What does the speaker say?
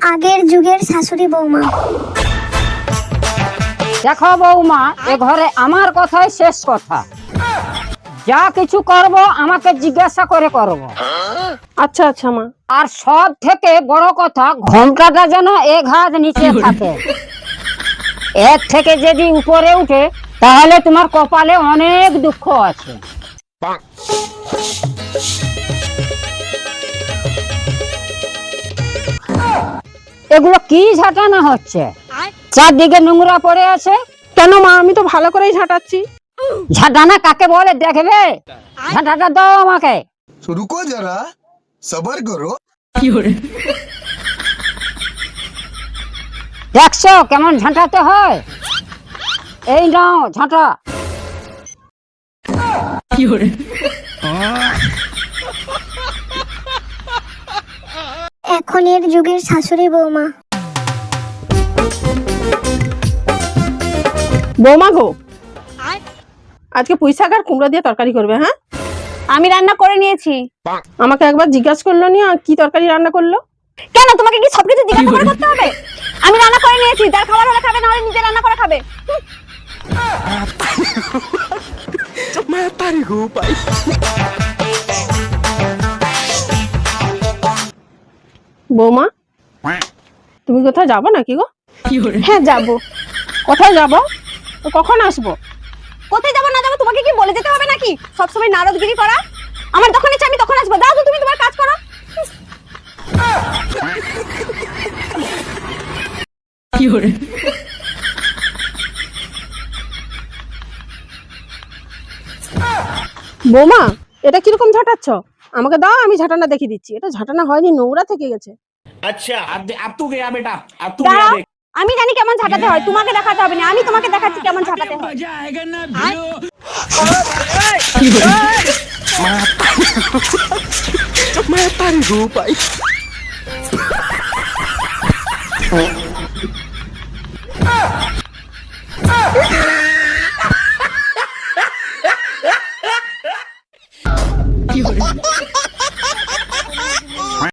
আগের যুগের শাশুড়ি বৌমা। দেখো বৌমা, এ ঘরে আমার কথাই শেষ কথা। যা কিছু করব আমাকে জিজ্ঞাসা করে করব। আচ্ছা আচ্ছা মা। আর সব থেকে বড় কথা, ঘন্টাটা যেন এক হাত নিচে থাকে। এর থেকে যদি উপরে উঠে তাহলে তোমার কপালে অনেক দুঃখ আছে। এগুলো কি ঝাঁটানো হচ্ছে? চারদিকে নোংরা পড়ে আছে। কেন মা, আমি তো ভালো করেই ঝাঁটাচ্ছি। ঝাঁটানা কাকে বলে দেখবে? ঝাঁটাটা দাও আমাকে। रुको जरा सबर करो। দেখছো কেমন ঝাঁটাতে হয়? এই নাও ঝাঁটা। এখনের যুগের শাশুড়ি বৌমা। বৌমা গো, আজকে পুঁই শাক আর কুমড়া দিয়ে তরকারি করবে? হ্যাঁ, আমি রান্না করে নিয়েছি। আমাকে একবার জিজ্ঞাসা করলো নি কি তরকারি রান্না করলো? কেন, তোমাকে কি সবকিছু জিজ্ঞাসা করে করতে হবে? আমি রান্না করে নিয়েছি, যার খাবার হলে খাবে, না হলে নিজে রান্না করে খাবে। বৌমা, তুমি কোথাও যাবো নাকি গো? হ্যাঁ যাবো। কোথায় যাবো? তো কখন আসবো? কোথায় যাবো না যাবো তোমাকে কি বলে যেতে হবে নাকি? সবসময় নারদগিরি করা। আমার যখন ইচ্ছা আমি তখন আসবো। দাও তো, তুমি তোমার কাজ করো। বৌমা, এটা কিরকম ঝাঁটাচ্ছ? আমাকে দাও, আমি ঝাঁটানা দেখিয়ে দিচ্ছি। এটা ঝাঁটানা হয়নি, নোংরা থেকে গেছে। अच्छा अब तू गया बेटा, अब तू দাঁড়াও, गया। আমি জানি কেমন ঝাঁটাতে হয়, তোমাকে দেখাতে হবে না। আমি তোমাকে দেখাচ্ছি কেমন ঝাঁটাতে হয়। मैं तारी रो पाई।